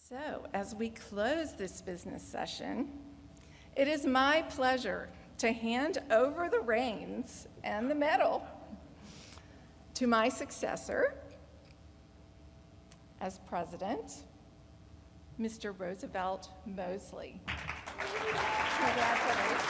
So, as we close this business session, it is my pleasure to hand over the reins and the medal to my successor as president, Mr. Roosevelt Mosley. Congratulations.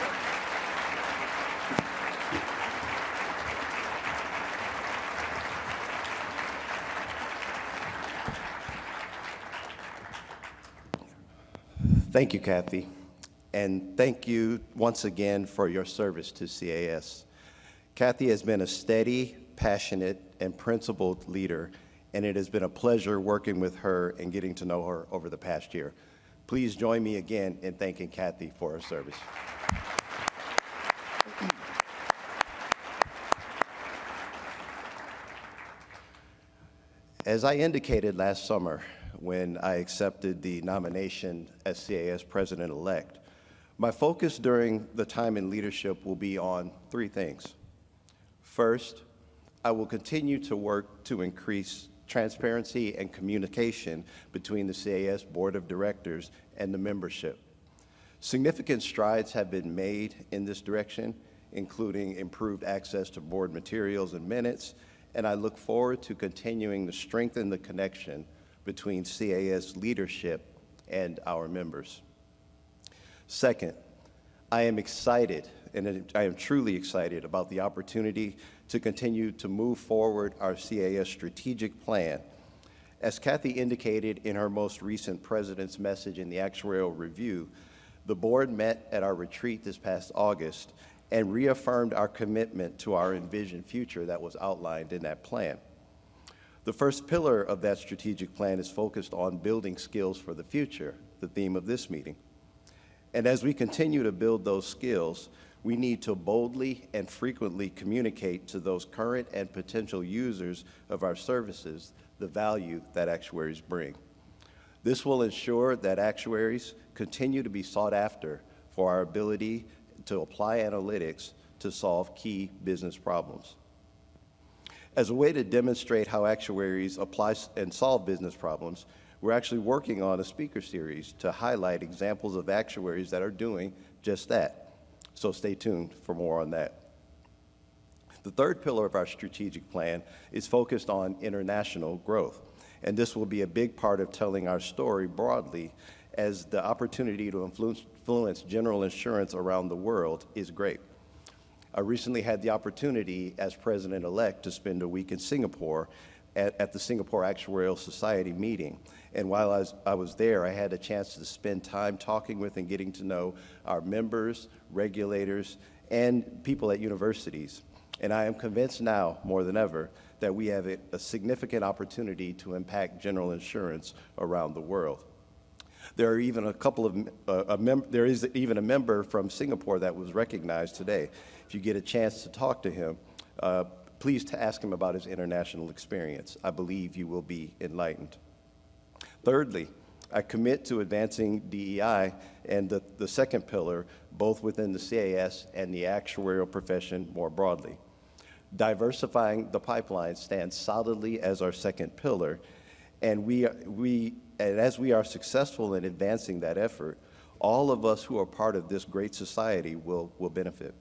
Thank you, Kathy, and thank you once again for your service to CAS. Kathy has been a steady, passionate, and principled leader, and it has been a pleasure working with her and getting to know her over the past year. Please join me again in thanking Kathy for her service. As I indicated last summer when I accepted the nomination as CAS President-elect, my focus during the time in leadership will be on three things. First, I will continue to work to increase transparency and communication between the CAS Board of Directors and the membership. Significant strides have been made in this direction, including improved access to board materials and minutes, and I look forward to continuing to strengthen the connection between CAS leadership and our members. Second, I am excited, and I am truly excited about the opportunity to continue to move forward our CAS strategic plan. As Kathy indicated in her most recent President's message in the Actuarial Review, the board met at our retreat this past August and reaffirmed our commitment to our envisioned future that was outlined in that plan. The first pillar of that strategic plan is focused on building skills for the future, the theme of this meeting. And as we continue to build those skills, we need to boldly and frequently communicate to those current and potential users of our services the value that actuaries bring. This will ensure that actuaries continue to be sought after for our ability to apply analytics to solve key business problems. As a way to demonstrate how actuaries apply and solve business problems, we're actually working on a speaker series to highlight examples of actuaries that are doing just that. So stay tuned for more on that. The third pillar of our strategic plan is focused on international growth, and this will be a big part of telling our story broadly, as the opportunity to influence general insurance around the world is great. I recently had the opportunity as President-elect to spend a week in Singapore at the Singapore Actuarial Society meeting. And while I was there, I had a chance to spend time talking with and getting to know our members, regulators, and people at universities. And I am convinced now, more than ever, that we have a significant opportunity to impact general insurance around the world. There are even there is even a member from Singapore that was recognized today. If you get a chance to talk to him, please ask him about his international experience. I believe you will be enlightened. Thirdly, I commit to advancing DEI and the second pillar, both within the CAS and the actuarial profession more broadly. Diversifying the pipeline stands solidly as our second pillar, and as we are successful in advancing that effort, all of us who are part of this great society will benefit.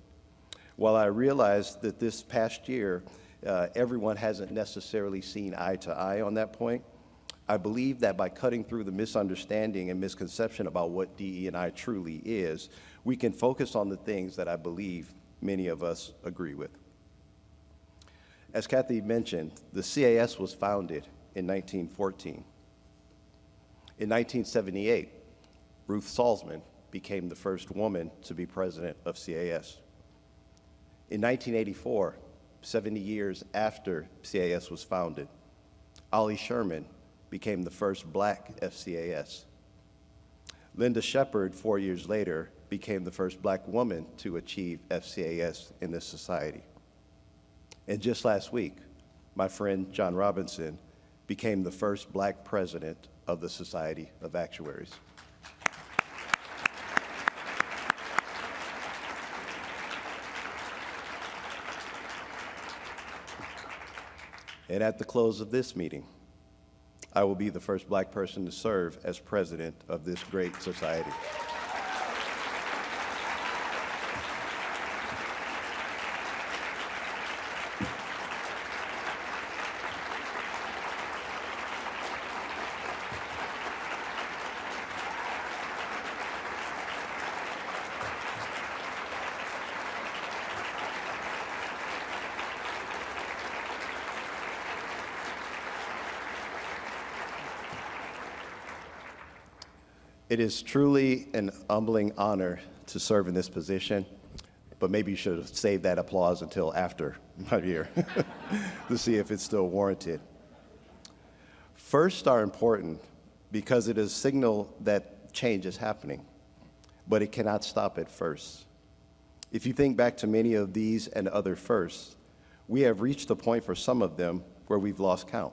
While I realize that this past year, everyone hasn't necessarily seen eye to eye on that point, I believe that by cutting through the misunderstanding and misconception about what DE&I truly is, we can focus on the things that I believe many of us agree with. As Kathy mentioned, the CAS was founded in 1914. In 1978, Ruth Salzman became the first woman to be president of CAS. In 1984, 70 years after CAS was founded, Ollie Sherman became the first black FCAS. Linda Shepard, 4 years later, became the first black woman to achieve FCAS in this society. And just last week, my friend John Robinson became the first black president of the Society of Actuaries. And at the close of this meeting, I will be the first black person to serve as president of this great society. It is truly an humbling honor to serve in this position, but maybe you should have saved that applause until after my year to see if it's still warranted. Firsts are important because it is a signal that change is happening, but it cannot stop at first. If you think back to many of these and other firsts, we have reached a point for some of them where we've lost count.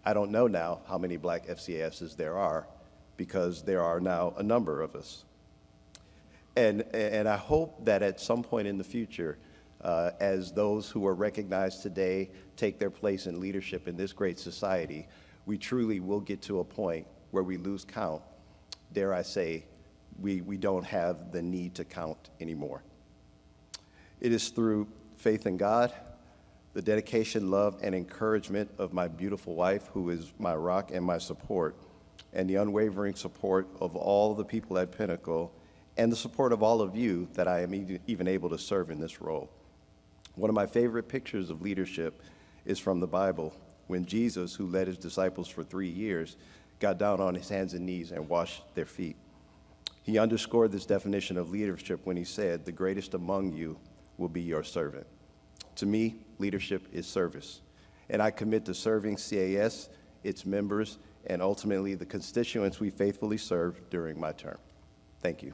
I don't know now how many black FCASs there are, because there are now a number of us. And I hope that at some point in the future, as those who are recognized today take their place in leadership in this great society, we truly will get to a point where we lose count. Dare I say, we don't have the need to count anymore. It is through faith in God, the dedication, love, and encouragement of my beautiful wife, who is my rock and my support, and the unwavering support of all the people at Pinnacle, and the support of all of you, that I am even able to serve in this role. One of my favorite pictures of leadership is from the Bible, when Jesus, who led his disciples for 3 years, got down on his hands and knees and washed their feet. He underscored this definition of leadership when he said, "The greatest among you will be your servant." To me, leadership is service, and I commit to serving CAS, its members, and ultimately the constituents we faithfully serve during my term. Thank you.